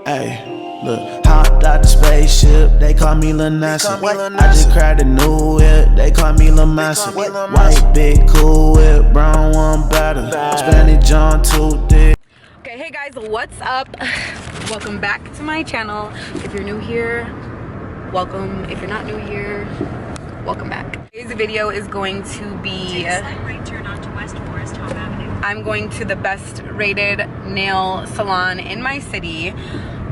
Hey, look, hopped out the spaceship, they call me 𝒟𝒂𝓈. I just cracked a new whip, they call me 𝒟𝒂𝓈. White, big, cool whip, brown one better. Spanish John too thick. Okay, hey guys, what's up? Welcome back to my channel. If you're new here, welcome. If you're not new here, welcome back. Today's video is going to be, I'm going to the best rated nail salon in my city.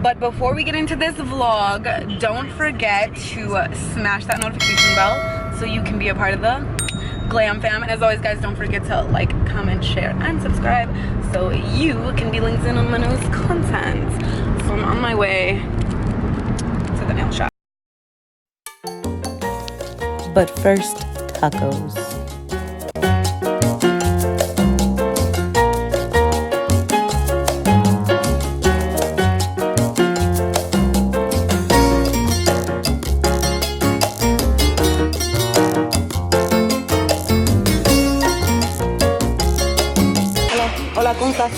But before we get into this vlog, don't forget to smash that notification bell so you can be a part of the Glam fam. And as always guys, don't forget to like, comment, share, and subscribe so you can be linked in on my newest content. So I'm on my way to the nail shop. But first, tacos. Hola, ¿cómo estás?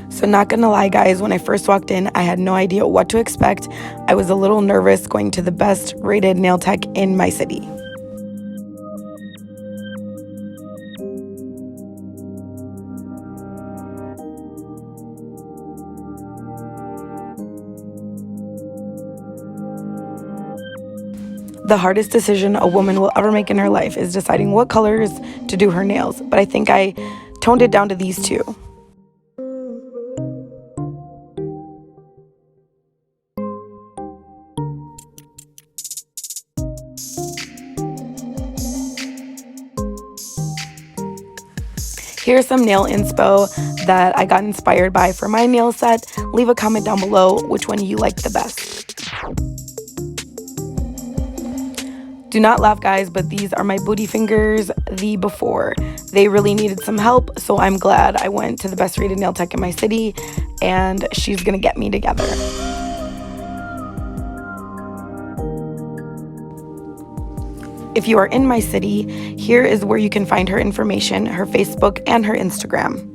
So not gonna lie guys, when I first walked in, I had no idea what to expect. I was a little nervous going to the best rated nail tech in my city. The hardest decision a woman will ever make in her life is deciding what colors to do her nails, but I think I toned it down to these two. Here's some nail inspo that I got inspired by for my nail set. Leave a comment down below which one you like the best. Do not laugh guys, but these are my booty fingers the before. They really needed some help, so I'm glad I went to the best rated nail tech in my city and she's gonna get me together. If you are in my city, here is where you can find her information, her Facebook and her Instagram.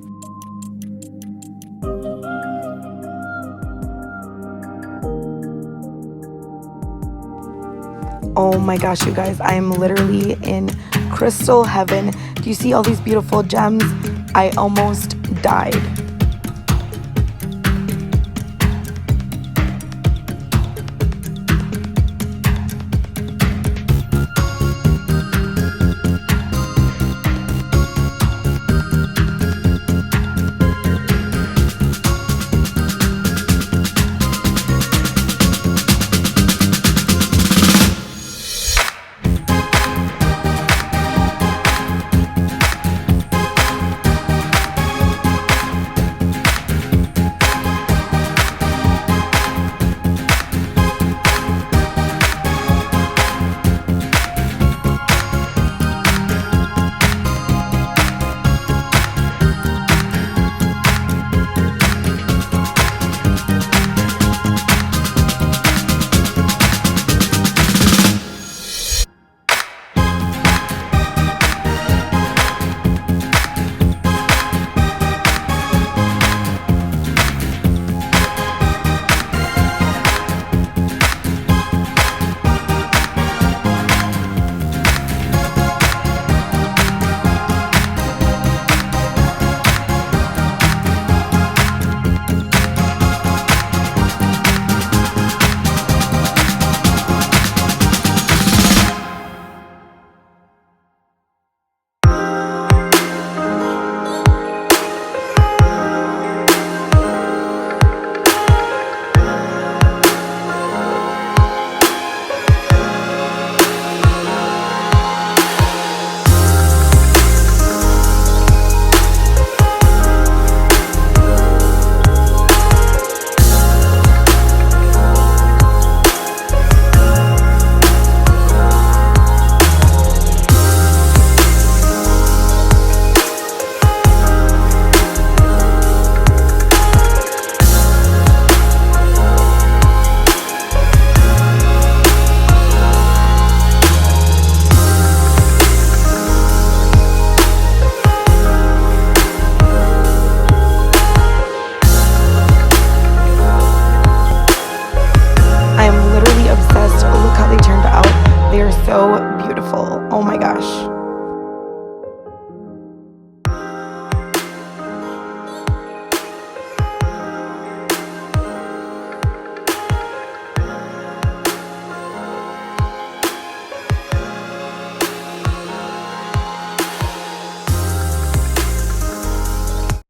Oh my gosh, you guys, I am literally in crystal heaven. Do you see all these beautiful gems? I almost died.